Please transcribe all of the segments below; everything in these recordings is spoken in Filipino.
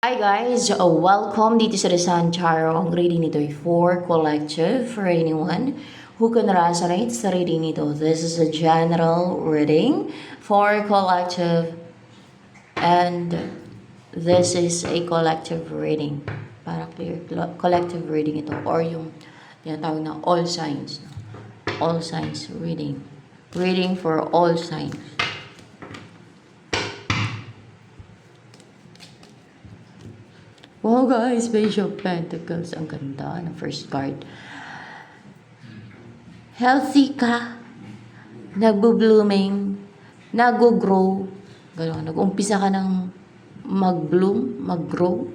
Hi guys! Welcome dito sa Rizan Charo. Ang reading nito ay for collective for anyone who can resonate sa reading nito. This is a general reading for collective and this is a collective reading. Para clear, collective reading ito or yung tinatawag na all signs. All signs reading. Reading for all signs. Wow guys, Page of Pentacles. Ang ganda ng first card. Healthy ka. Nagbo-blooming. Nag-grow. Gano'n. Nag-umpisa ka ng mag-bloom, mag-grow.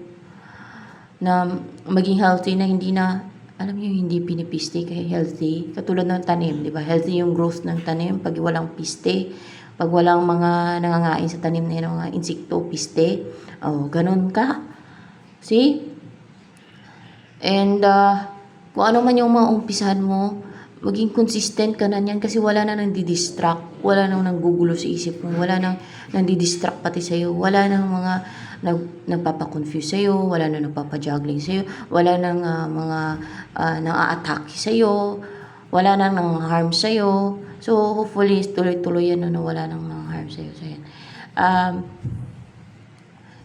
Na maging healthy na hindi na, alam niyo, hindi pinipiste kaya healthy. Katulad ng tanim, di ba? Healthy yung growth ng tanim pag walang piste. Pag walang mga nangangain sa tanim na yun, mga insekto, piste. Oh, ganun ka. See? And kung ano man yung mga umpisahan mo, maging consistent ka na niyan kasi wala na nang didistract, wala nang nanggugulo sa isip mo, wala nang nandidistract pati sa'yo, wala nang mga nagpapakonfuse sa'yo, wala nang nagpapajuggling sa'yo, wala nang mga nang-a-atake sa'yo, wala nang nang-harm sa'yo. So, hopefully, tuloy-tuloy yan na wala nang nang-harm sa'yo. So, yan.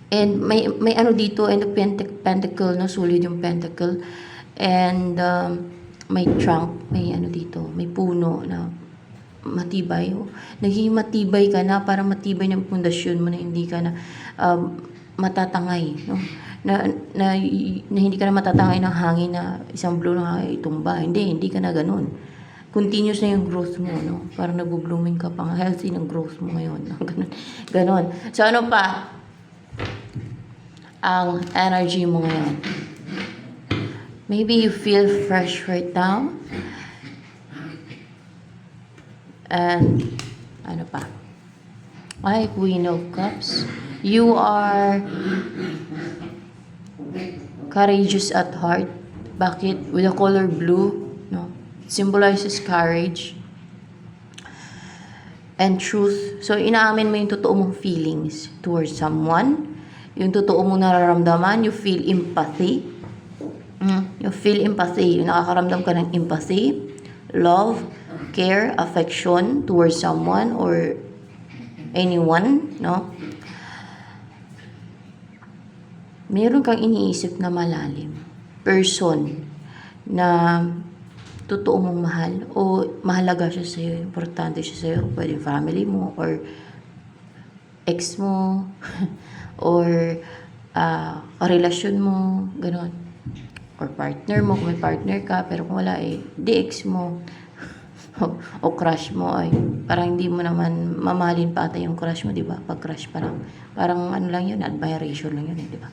And may ano dito, and the pentacle, no? Solid yung pentacle. And may trunk, may ano dito, may puno na matibay. Naging matibay ka na, para matibay ng pundasyon mo na hindi ka na matatangay. No? Na hindi ka na matatangay ng hangin na isang blow na itumba. Hindi ka na ganun. Continuous na yung growth mo, no? Parang nag-blooming ka pa, healthy ng growth mo ngayon. No? Ganun. So ano pa? Ang energy mo ngayon. Maybe you feel fresh right now. And ano pa? Ay, Queen of Cups. You are courageous at heart. Bakit? With the color blue, no? It symbolizes courage and truth. So, inaamin mo yung totoo mong feelings towards someone. Yung totoo mong nararamdaman, you feel empathy. You feel empathy. Yung nakakaramdam ka ng empathy, love, care, affection towards someone or anyone, no? Meron kang iniisip na malalim. Person na totoo mong mahal o mahalaga siya sa'yo, importante siya sa'yo, pwede family mo or ex mo or karelasyon mo, gano'n. Or partner mo, kung may partner ka, pero kung wala di ex mo o crush mo ay parang hindi mo naman mamahalin pa ata yung crush mo, di ba? Pag crush parang ano lang yun, admiration lang yun, di ba?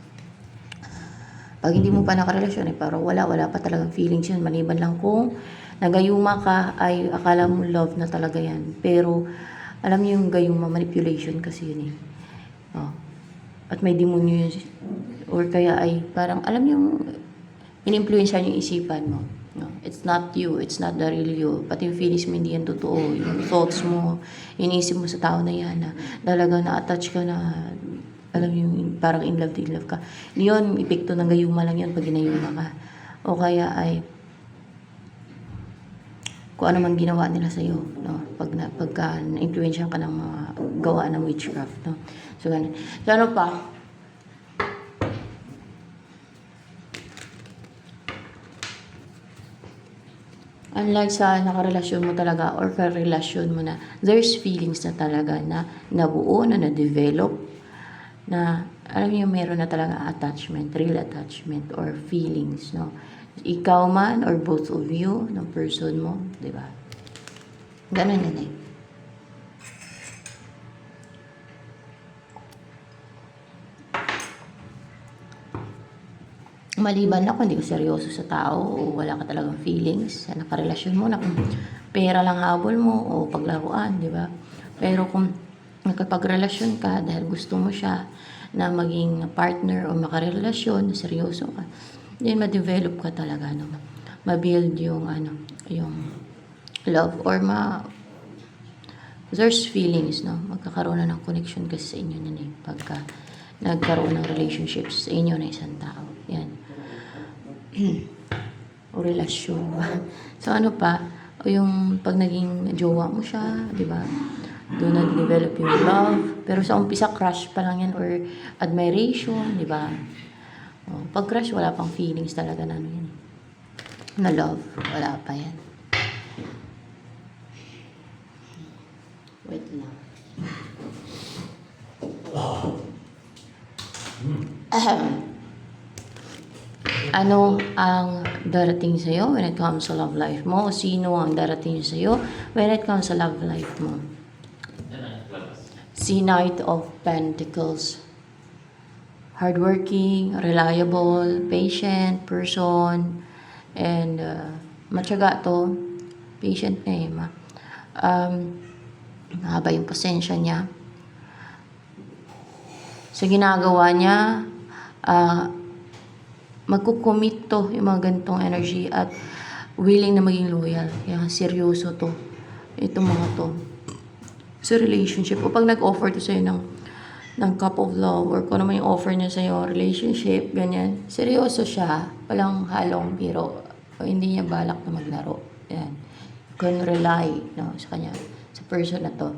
Pag hindi mo pa nakarelasyon, parang wala pa talagang feelings yun. Maliban lang kung nagayuma ka, ay akala mo love na talaga yan. Pero, alam niyo yung gayuma, manipulation kasi yun eh. Oh. At may demonyo yun. Or kaya ay parang, alam niyo, in-influensya yung isipan mo. No? It's not you. It's not the real you. Pati yung feelings mo, hindi yan totoo. Yung thoughts mo, inisip mo sa tao na yan, na talagang na-attach ka na, alam yung parang in love ka. Yun, epekto ng gayuma lang yun pag ginayuma ka. O kaya ay kung ano man ginawa nila sa'yo, no? Pagka na-influensyan ka ng mga gawa ng witchcraft, no? So, ganun. So, ano pa? Unlike sa nakarelasyon mo talaga or karelasyon mo na there's feelings na talaga na nabuo, na na-develop, na alam niyo meron na talaga attachment, real attachment or feelings, no? Ikaw man or both of you, ng person mo, di ba? Ganun na eh. Maliban na kung hindi ka seryoso sa tao o wala ka talagang feelings sa nakarelasyon mo, na kung pera lang habol mo o paglaruan, di ba? Pero kung nakapagrelasyon ka dahil gusto mo siya na maging partner o makarelasyon, na seryoso ka, then ma-develop ka talaga, no? Ma-build yung yung love or there's feelings, no? Magkakaroon na ng connection kasi sa inyo nun eh, pagka nagkaroon ng relationships sa inyo na isang tao. Yan. O relasyon. So ano pa, o yung pag naging jowa mo siya, di ba? Doon nag-develop yung love. Pero sa umpisa, crush pa lang yan or admiration, di ba? O, pag crush, wala pang feelings talaga na ano yan. Na love, wala pa yan. Wait lang. Ano ang darating sa'yo when it comes sa love life mo? O sino ang darating sa'yo when it comes sa love life mo? Si Knight of Pentacles. Hardworking, reliable, patient person, and matyaga to. Patient na eh, mahaba yung pasensya niya. Sa ginagawa niya, magkukomit to yung mga ganitong energy at willing na maging loyal. Kaya seryoso to. Itong mga to. Sa relationship. O pag nag-offer to sa'yo ng cup of love or kung ano man yung offer niya sa'yo, relationship, ganyan. Seryoso siya. Walang halong biro. O hindi niya balak na maglaro. Yan. You can rely sa kanya. Sa person na to.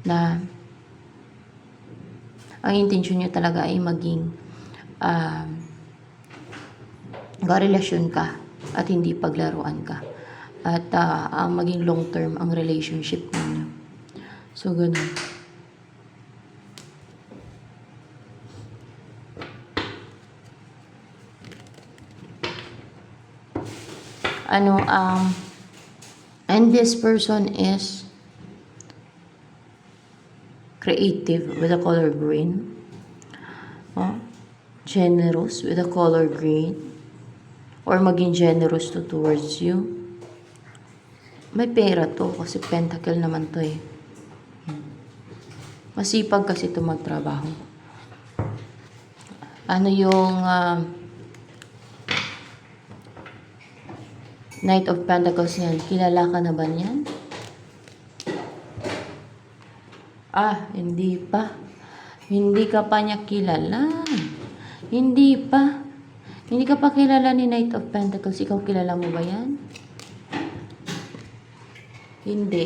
Na ang intention niya talaga ay maging relasyon ka at hindi paglaruan ka. At ang maging long term ang relationship ninyo. So, ganun. And this person is creative with the color green. Generous with the color green. Or maging generous to towards you. May pera to kasi pentacle naman to eh. Masipag kasi ito magtrabaho. Ano yung Knight of Pentacles niyan? Kilala ka na ba niyan? Hindi pa. Hindi ka pa niya kilala. Hindi pa. Hindi ka pa kilala ni Knight of Pentacles. Ikaw kilala mo ba yan? Hindi.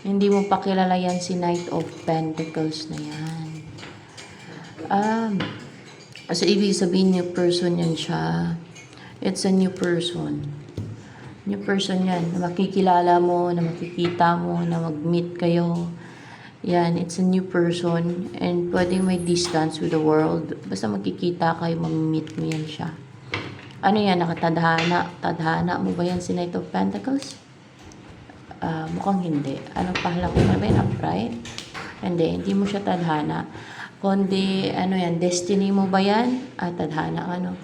Hindi mo pa kilala yan si Knight of Pentacles na yan. So, ibig sabihin new person yan siya. It's a new person. New person yan. Na makikilala mo, na makikita mo, na mag-meet kayo. Yan, it's a new person and pwedeng may distance with the world. Basta magkikita kayo, mag-meet mo yan siya. Ano yan, nakatadhana? Tadhana mo ba yan si Knight of Pentacles? Mukhang hindi. Ano pahala ko ba yan? Upright? Hindi mo siya tadhana. Kundi, ano yan, destiny mo ba yan? Tadhana, ano?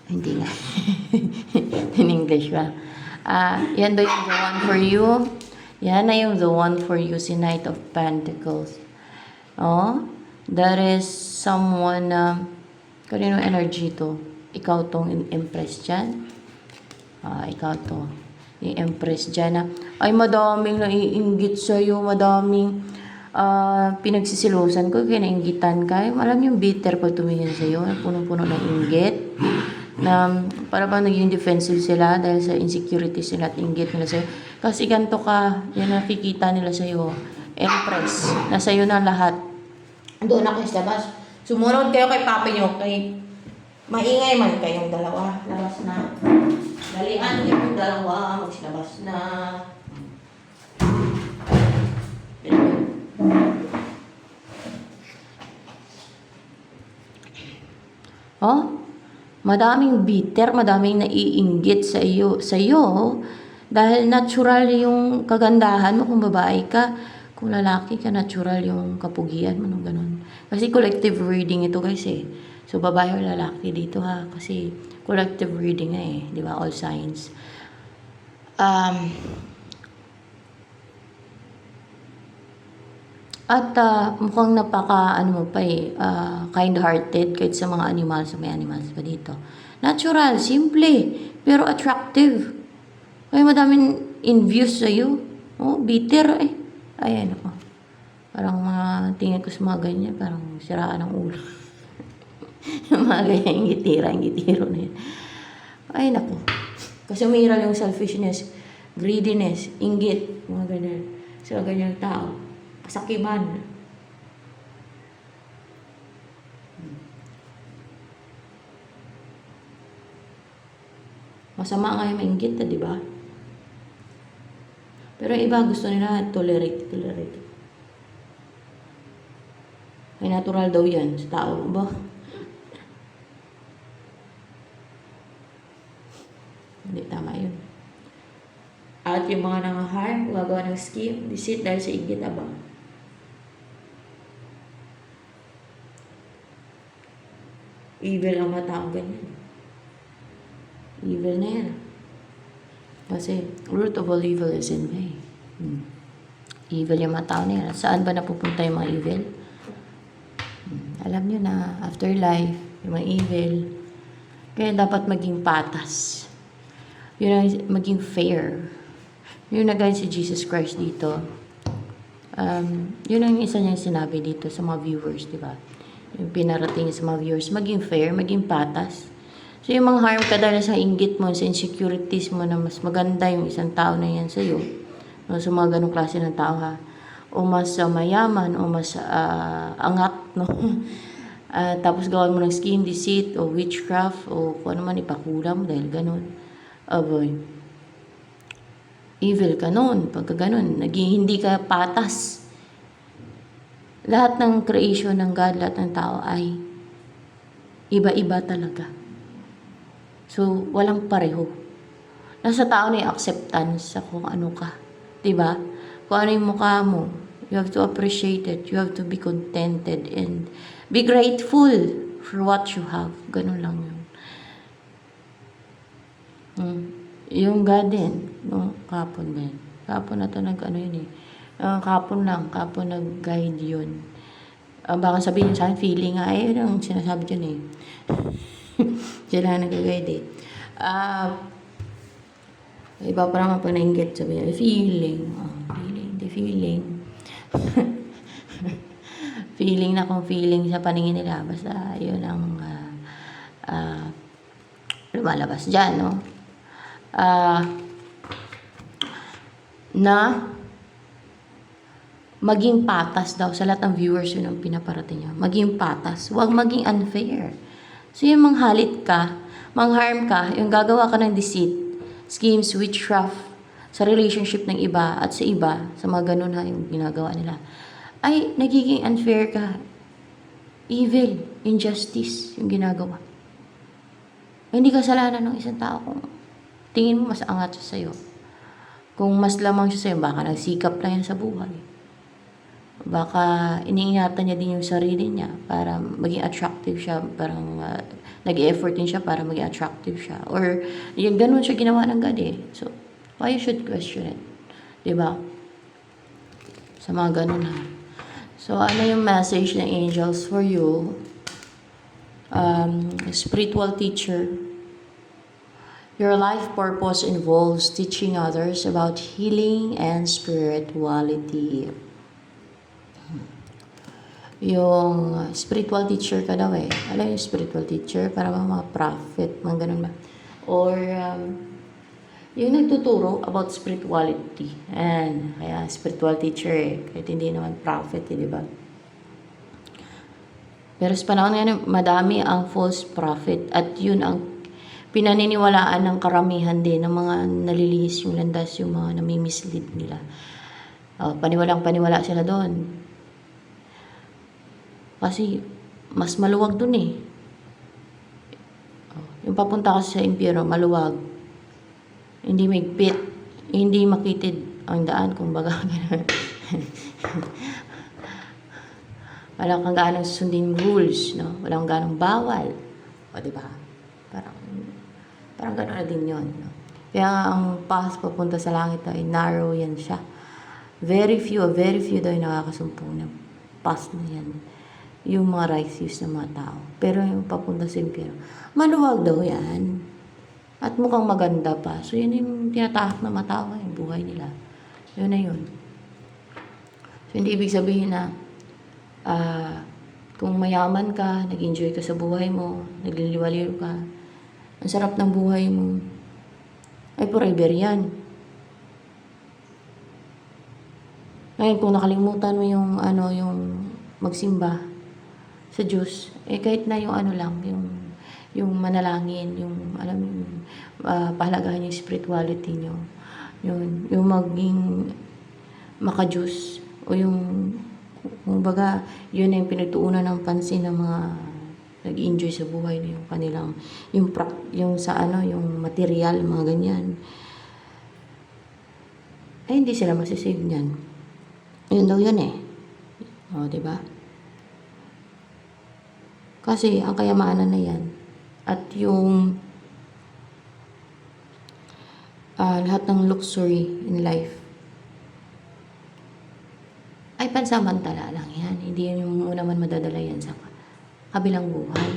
Hindi nga. In English ba? Yan daw yung the one for you. Yan na yung the one for you, si Knight of Pentacles. That is someone kanino energy to? Ikaw tong impress dyan. Ikaw to. Yung impress dyan na, ay madaming naiinggit sa'yo, madaming pinagsisilusan ko, kaya nainggitan ka. Alam yung bitter pag tumingin sa'yo, punong-puno ng inggit. Na para bang naging defensive sila dahil sa insecurities nila at inggit nila sa'yo. Kasi ganito ka, yan nakikita nila sa'yo. Empress, nasa iyo na lahat. Doon na kayo sa labas. Sumunod kayo kay Papa nyo, kay maingay man kayong dalawa. Labas na. Dalian yung dalawa, magsilabas na. Madaming bitter, madaming naiinggit sa iyo dahil natural yung kagandahan mo kung babae ka, kung lalaki ka, natural yung kapugian mo, ganun. Kasi collective reading ito guys eh. So babae o lalaki dito ha, kasi collective reading eh, di ba? All signs. At mukhang napaka ano mo pa eh, kind-hearted kahit sa mga animals, may animals pa dito. Natural, simple, pero attractive. Kaya madaming envious sa'yo. Bitter eh. Ayan ako. Parang mga tingin ko sa mga ganyan, parang siraan ng ulo. Yung mga ganyan, gitiro na yun. Ay, naku. Kasi umiiral yung selfishness, greediness, inggit, mga ganyan. So, ganyan tao. Kasakiman. Masama nga yung mainggit, di ba? Pero iba gusto nila tolerate. Ay natural daw yan sa tao. Ba? Hindi tama yun. At yung mga nangaharm, gagawa ng scheme, deceit dahil sa inggit, abang. Evil ang mga tao ganyan. Evil na yan. Kasi root of all evil is in me. Evil yung mga tao na yan. Saan ba napupunta yung mga evil? Alam nyo na, afterlife, yung mga evil. Kaya dapat maging patas. Yun ang maging fair. Yun na guys si Jesus Christ dito. Yun ang isa niyang sinabi dito sa mga viewers, di ba? Yung pinarating sa mga viewers, maging fair, maging patas. So yung mga harm ka dahil sa inggit mo, sa insecurities mo na mas maganda yung isang tao na yan sa'yo. No, sa mga ganong klase ng tao ha. O mas mayaman, o mas angat, no? Tapos gawan mo ng scheme, deceit, o witchcraft, o kung ano man ipakulam dahil ganon. Aboy. Evil ka noon, pagka ganon. Hindi ka patas. Lahat ng creation ng God, lahat ng tao ay iba-iba talaga. So, walang pareho. Nasa tao na yung acceptance sa kung ano ka. Diba? Kung ano yung mukha mo, you have to appreciate it. You have to be contented and be grateful for what you have. Ganun lang yun. Yung God din, no? Kapon din. Kapon na to nag-ano yun eh. Kapon nag-guide yun. Baka sabihin sa akin, feeling nga, yun ang sinasabi dyan eh. Sila nag-guide eh. Iba pa naman pag nainggit, sabi niya, feeling. Feeling. Feeling na kung feeling sa paningin nila. Basta yun ang lumalabas dyan, no? Na maging patas daw sa lahat ng viewers yun ang pinaparating niya. Maging patas. Huwag maging unfair. So yung manghalit ka, mangharm ka, yung gagawa ka ng deceit, schemes, witchcraft, sa relationship ng iba at sa iba, sa mga ganun ha, yung ginagawa nila, ay nagiging unfair ka. Evil, injustice, yung ginagawa. Ay, hindi kasalanan ng isang tao kung tingin mo mas angat siya sa'yo. Kung mas lamang siya sa'yo, baka nagsikap lang yan sa buhay. Baka iniingatan niya din yung sarili niya para maging attractive siya, parang nag-effort din siya para maging attractive siya. Or yung ganun siya ginawa ng God eh. So, why you should question it? Diba? Sa mga ganun ha. So, ano yung message ng angels for you? Spiritual teacher. Your life purpose involves teaching others about healing and spirituality. Yung spiritual teacher ka daw eh. Alam yung spiritual teacher? Para mga prophet, mga ganun ba? Or yung nagtuturo about spirituality. And kaya spiritual teacher eh. Kahit hindi naman prophet eh, di ba? Pero sa panahon ngayon, madami ang false prophet. At yun ang pinaniniwalaan ng karamihan din ng mga nalilihis yung landas, yung mga nami-mislead nila. Paniwalang-paniwala sila doon. Kasi mas maluwag dun eh. Yung papunta kasi sa impyerno, maluwag. Hindi migpit. Hindi makitid ang daan, kumbaga. Walang kang ganang sundin rules, no? Walang ganang bawal. O, diba? Parang gano'n na din yun, no? Kaya ang path papunta sa langit ay narrow yan siya. Very few daw yung nakakasumpong na path na yan. Yung mga righteous na mga tao. Pero yung papunta sa impyerno, maluwag daw yan. At mukhang maganda pa. So, yun yung tinatahak na mga tao, yung buhay nila. Yun na yun. So, Hindi ibig sabihin na kung mayaman ka, nag-enjoy ka sa buhay mo, nagliliwaliw ka, ang sarap ng buhay mo, ay forever yan. Ngayon, kung nakalimutan mo yung yung magsimba sa Diyos, kahit na yung lang, yung manalangin, yung alam mo, pahalagahan yung spirituality nyo, yung maging maka-Diyos, o yung kumbaga, yun na yung pinagtuunan ng pansin ng mga nag-enjoy sa buhay, yung kanilang, yung sa yung material, mga ganyan, ay hindi sila masisave niyan. Yun daw yun o, diba? Kasi ang kayamanan na yan at yung lahat ng luxury in life ay pansamantala lang yan. Hindi yan yung naman madadala yan sa kabilang buhay.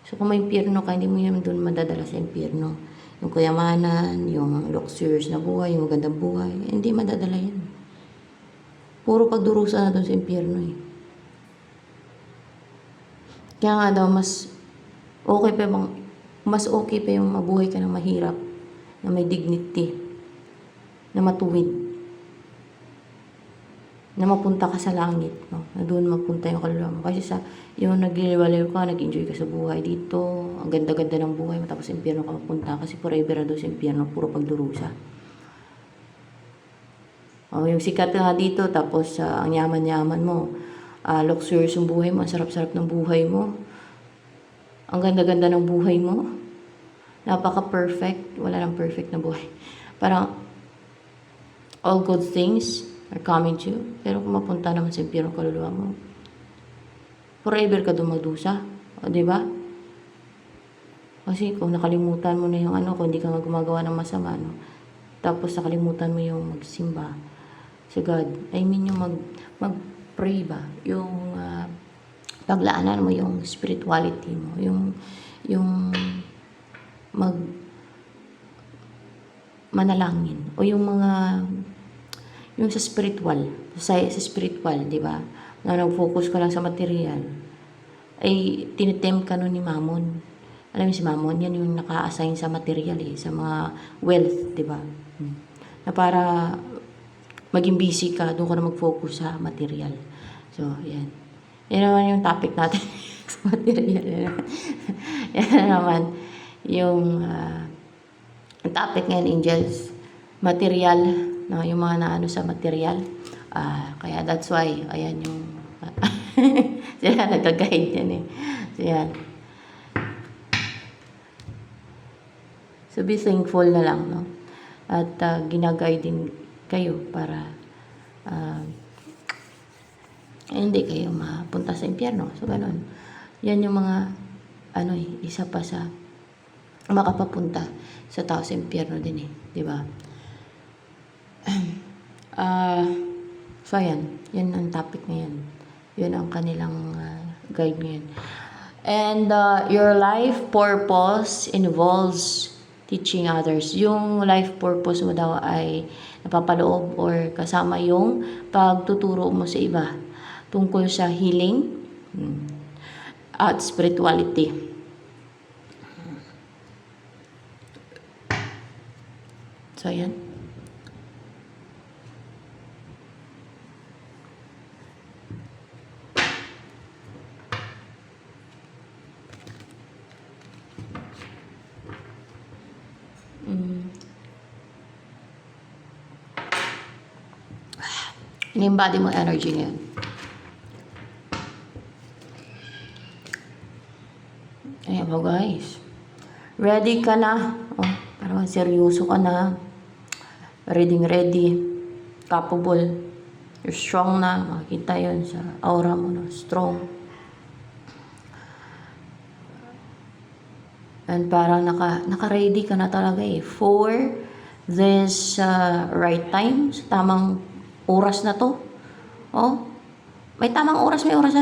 So kung may impyerno ka, hindi mo yan doon madadala sa impyerno. Yung kayamanan, yung luxurious na buhay, yung magandang buhay, hindi madadala yan. Puro pagdurusa na doon sa impyerno Kaya nga daw, mas okay pa yung mabuhay ka ng mahirap, na may dignity, na matuwid, na mapunta ka sa langit, no? Na doon mapunta yung kaluluwa mo. Kasi yung nagliliwaliw ka, nag-enjoy ka sa buhay dito, ang ganda-ganda ng buhay mo, tapos impyerno ka mapunta, kasi forever na doon sa impyerno, puro pagdurusa. Yung sikat nga dito, tapos ang yaman-yaman mo, luxurious yung buhay mo, ang sarap-sarap ng buhay mo, ang ganda-ganda ng buhay mo, napaka-perfect, wala nang perfect na buhay. Parang all good things are coming to you, pero kung mapunta naman sa impyerno kaluluwa mo, forever ka dumadusa, o diba? Kasi kung nakalimutan mo na yung kung hindi ka gumagawa ng masama, tapos nakalimutan mo yung magsimba sa God, yung mag-pray ba, yung paglaanan mo yung spirituality mo, yung manalangin, o yung sa spiritual, sa spiritual, di ba? Na nag-focus ka lang sa material, ay tinitempt ka nun ni Mammon. Alam mo si Mammon, yan yung naka-assign sa material sa mga wealth, di ba? Na para maging busy ka, doon ka na mag-focus sa material. So, yan. Yan naman yung topic natin sa material. Yan naman yung topic ngayon, angels. Material, no? Yung mga naano sa material. Kaya that's why, ayan yung sila nagka-guide yan So, yan. So, be thankful na lang, no? At ginaguide din kayo para hindi kayo mapunta sa impyerno. So, ganun. Yan yung mga isa pa sa makapapunta sa tao sa impyerno din di ba? So, ayan. Yan ang topic ngayon. Yun ang kanilang guide ngayon. And your life purpose involves teaching others. Yung life purpose mo daw ay napapaloob or kasama yung pagtuturo mo sa iba tungkol sa healing at spirituality. So, ayan. In-embody mo energy ngayon. Ayan po guys. Ready ka na. Parang seryoso ka na. Ready. Capable. You're strong na. Makikita yun sa aura mo na. Strong. And parang naka-ready ka na talaga for this right time. Sa tamang oras na to. May tamang oras, may oras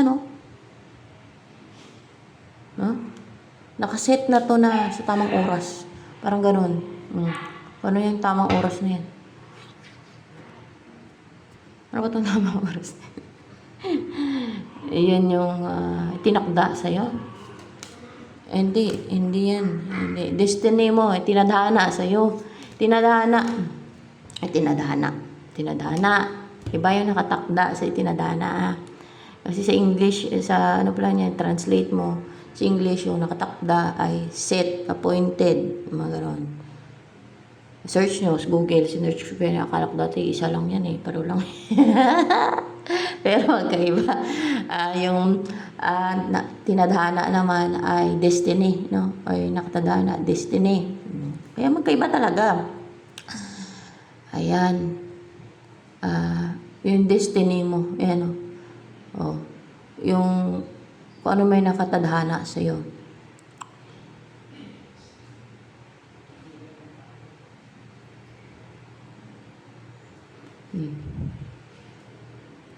nakaset na to na sa tamang oras. Parang ganun. Ano yung tamang oras na yan? Ano ba itong tamang oras? Yan yung tinakda sa'yo. Hindi yan. Hindi. Destiny mo, tinadhana sa'yo. Tinadhana. Tinadhana. Iba yung nakatakda sa tinadhana. Kasi sa English, sa ano pala niya, translate mo. Sa English, yung nakatakda ay set, appointed, mga ganon. Search nyo sa Google, sinearch ko kaya akala ko dati isa lang yan eh, paro lang. Pero magkaiba. Tinadhana naman ay destiny, no? Ay nakatadhana, destiny. Kaya magkaiba talaga. Ayan. Yung destiny mo, ayan o. Oh. Yung kung ano may nakatadhana sa'yo.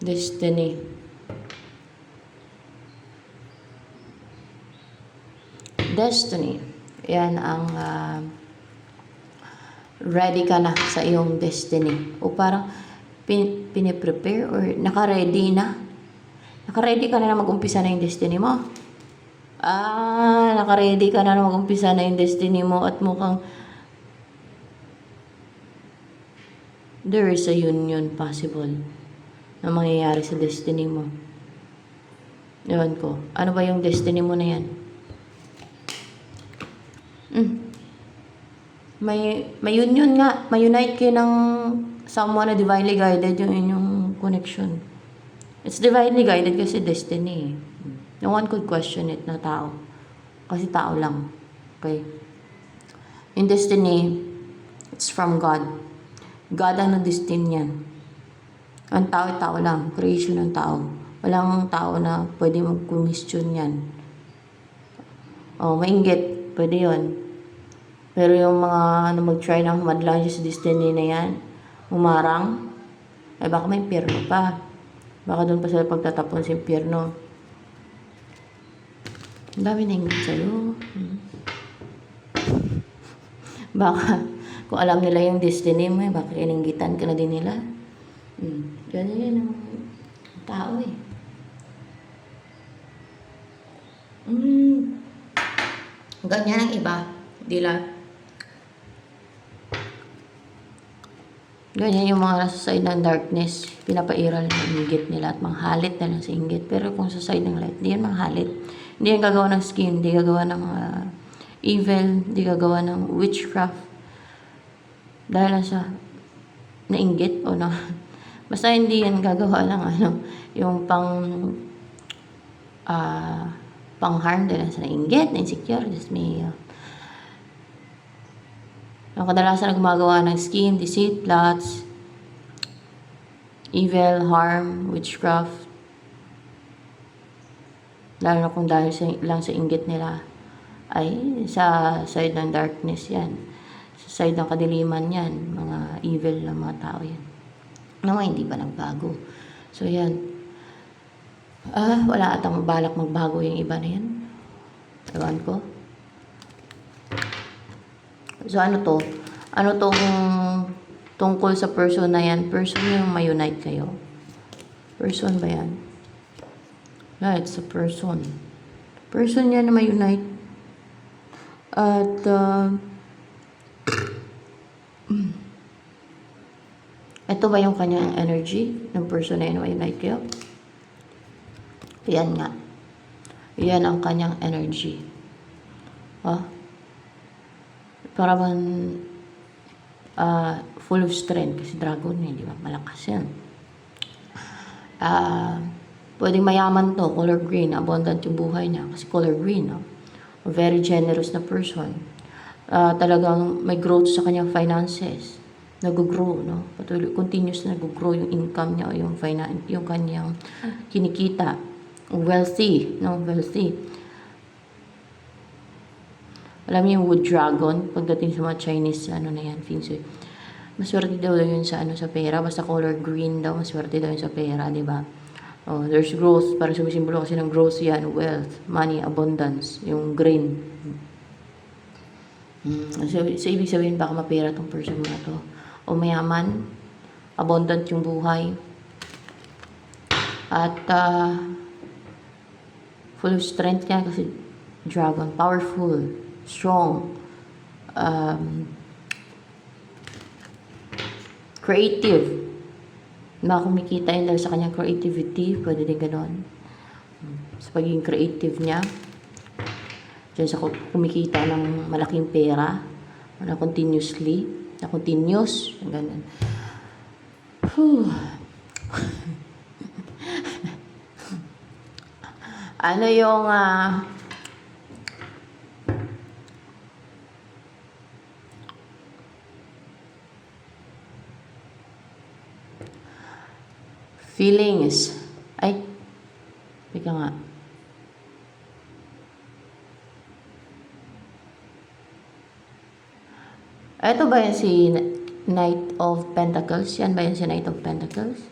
Destiny. Destiny. Yan ang ready ka na sa iyong destiny. O parang piniprepare or naka-ready na. Naka-ready ka na mag-umpisa na yung destiny mo. Naka-ready ka na mag-umpisa na yung destiny mo at mukhang there is a union possible na mangyayari sa destiny mo. Ewan ko. Ano ba yung destiny mo na yan? May union nga. May unite kayo ng someone na divinely guided yung inyong connection. It's divinely guided kasi destiny. No one could question it na tao. Kasi tao lang. Okay? In destiny, it's from God. God ang nag-destiny yan. Ang tao lang. Creation ng tao. Walang tao na pwede mag-question yan. Mainggit. Pwede yun. Pero yung mga mag-try na humadlang sa destiny na yan, umarang, ay baka may impyerno pa. Baka doon pa sila pagtatapon sa impyerno. Ang dami na ingit sa'yo. Baka, kung alam nila yung destiny mo, baka ininggitan ka na din nila. Ganyan yan ang tao eh. Ganyan ang iba. Di lang. Ganyan yung mga nasa side ng darkness, pinapairal ng inggit nila at manghalit na lang sa inggit. Pero kung sa side ng light, di yan manghalit. Hindi yan gagawa ng scheme, hindi gagawa ng evil, hindi gagawa ng witchcraft. Dahil lang sa nainggit o na basta hindi yan gagawa ng yung pang-harm dahil lang sa nainggit, na insecure, just may ang kadalasan na gumagawa ng scheme, deceit, plots, evil, harm, witchcraft. Lalo na kung dahil lang sa inggit nila ay sa side ng darkness yan. Sa side ng kadiliman yan. Mga evil na mga tao yan. Naman hindi ba nagbago? So yan. Wala atang balak magbago yung iba na yan. Ewan ko. So ano to? Ano tong tungkol sa person na yan? Person yung ma-unite kayo. Person ba yan? Yeah, it's a person. Person yan na ma-unite. At ito ba yung kanyang energy ng person na yan na ma-unite kayo? Yan nga. Yan ang kanyang energy. Parang full of strength kasi dragon eh, di ba? Malakas yan. Pwedeng mayaman to, color green, abundant yung buhay niya kasi color green, no? Very generous na person. Talagang may growth sa kanyang finances. Nag-grow, no? Patuloy, continuous na nag-grow yung income niya o yung kanyang kinikita. Wealthy, no? Wealthy. Alam niyo yung wood dragon, pagdating sa mga Chinese, na yan, feng shui. Maswerte daw yun sa, sa pera. Basta color green daw, maswerte daw yun sa pera, di ba? There's growth, para sumisimbolo kasi ng growth yan, wealth, money, abundance, yung green. So, ibig sabihin, baka mapera tong person mo na to. O mayaman, abundant yung buhay, At full of strength yan kasi dragon, powerful, strong, creative. Baka kumikita yun dahil sa kanyang creativity, pwede din ganon. Sa pagiging creative niya, dyan sa kumikita ng malaking pera, na continuously, na continuous, ganun. Ano yung feelings? Ay, teka nga. Ito ba yan si Knight of Pentacles? Yan ba yan si Knight of Pentacles?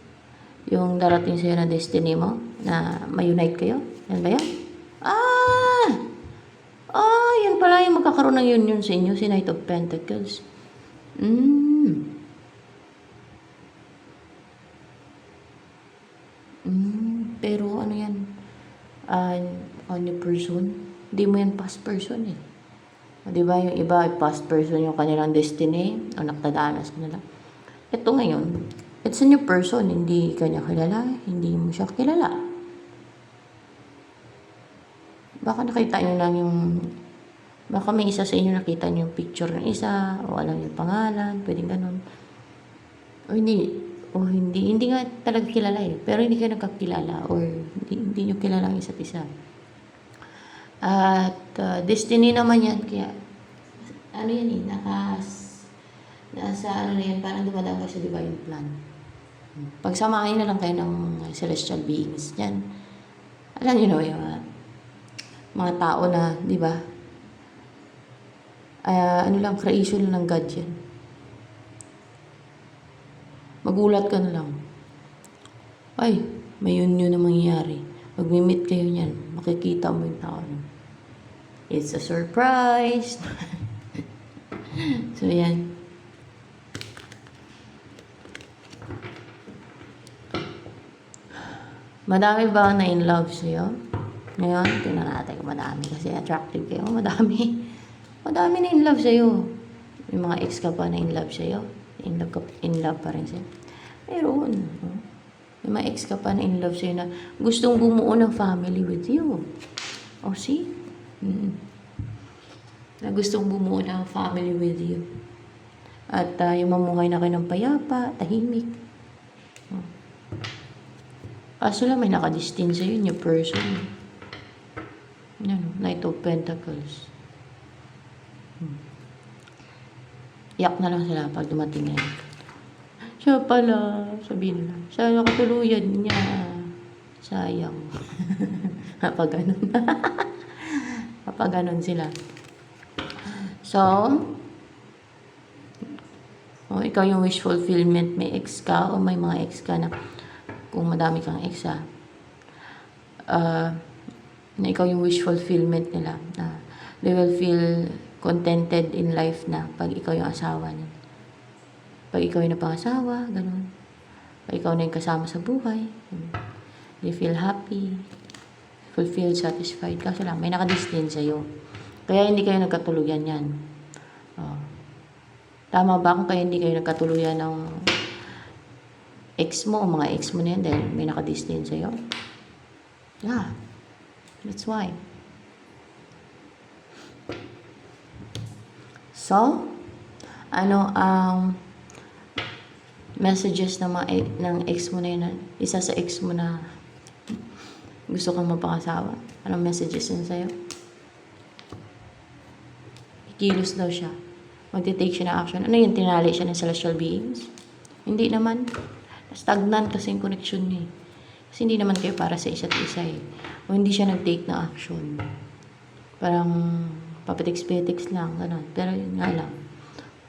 Yung darating sa'yo na destiny mo, na ma-unite kayo? Yan ba yan? Yan pala yung magkakaroon ng union sa inyo, si Knight of Pentacles. Pero ano yan? On your person? Hindi mo yan past person eh. Diba yung iba, past person yung kanilang destiny, o nakadaanas mo na lang. Ito ngayon, it's a new person, hindi ka niya kilala, hindi mo siya kilala. Baka nakita niyo lang yung, baka may isa sa inyo nakita niyo yung picture ng isa, o alam yung pangalan, pwedeng ganun. O hindi nga talaga kilala eh, pero hindi kayo nagkakilala, or hindi niyo kilala ang isa't isa. At destiny naman yan, kaya ano yan eh, nasa ano na yan, parang dumadaan kayo sa divine plan. Pagsamahin na lang kayo ng celestial beings yan. Alam niyo na yung mga tao na, di ba? Ano lang, creation ng God yan. Magulat ka na lang. Ay, may yun na mangyayari. Mag-meet kayo niyan, makikita mo yung tao. It's a surprise. So, yan. Madami ba na in love sa'yo? Ngayon, tingnan natin kung madami kasi attractive kayo. Madami. Madami na in love sa'yo. May mga ex ka pa na in love sa'yo. In love pa rin sa'yo. Meron. May mga ex ka pa na in love sa'yo na gustong bumuo ng family with you. Oh, see? Na gustong bumuo ng family with you. At yung mamuhay na kayo ng payapa, tahimik. Kaso lang may nakadistin sa'yo, yung person. Yan, Knight of Pentacles. Iyak na lang sila pag dumating na yun. Siya pala, sabihin na. Siya nakatuluyan niya. Sayang. Kapag ganun. Kapag ganun sila. So, ikaw yung wish fulfillment, may ex ka o may mga ex ka na kung madami kang ex na ikaw yung wish fulfillment nila, na they will feel contented in life na pag ikaw yung asawa niya. Pag ikaw yung napangasawa, ganun. Pag ikaw na yung kasama sa buhay, they feel happy, fulfilled, satisfied. Kasi lang, may nakadestin sa'yo. Kaya hindi kayo nagkatuluyan yan. Tama ba kung kaya hindi kayo nagkatuluyan ng ex mo o mga ex mo na yan dahil may nakadestin sa'yo? Yeah. That's why. So, ano ang messages ng ex mo na yun? Isa sa ex mo na gusto kang mapakasawa. Anong messages yun sa'yo? Kikilos daw siya. Magte-take siya ng action. Ano yun? Tinali siya ng celestial beings? Hindi naman. Stagnant kasi yung connection niya. Kasi hindi naman kayo para sa isa't isa eh. O hindi siya nag-take ng action. Parang papetiks-petiks lang. Ganun. Pero yun nga lang.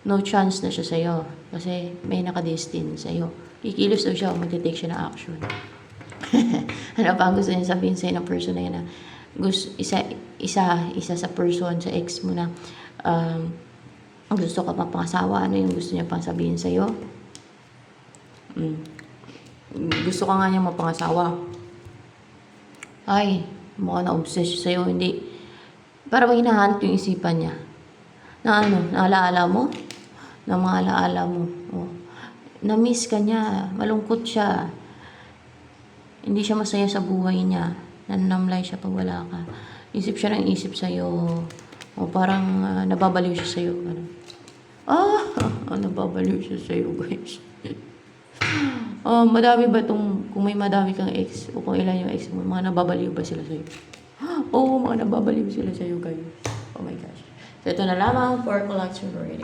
No chance na siya sa'yo. Kasi may nakadestin sa'yo. Kikilos daw siya o magte-take siya ng action. Ano pa ang gusto niya sabihin sa'yo ng person na yun na isa sa person, sa ex mo na ang gusto ka pang pangasawa, ano yung gusto niya pang sabihin sa'yo? Gusto ka nga niya mapangasawa. Ay, mukhang na-obsess siya sa'yo, hindi. Para bang hinahanap yung isipan niya. Na ano, naalaala mo? Na mga alaala mo. Oh. Na-miss ka niya, malungkot siya. Hindi siya masaya sa buhay niya. Nananamlay siya pag wala ka. Isip siya ng isip sa'yo. O parang nababaliw siya sa'yo. Ganun. Nababaliw siya sa'yo, guys. Madami ba itong, kung may madami kang ex, o kung ilan yung ex mo, mga nababaliw ba sila sa'yo? Oo, mga nababaliw sila sa'yo, guys. Oh my gosh. So, ito na lamang for collection reading.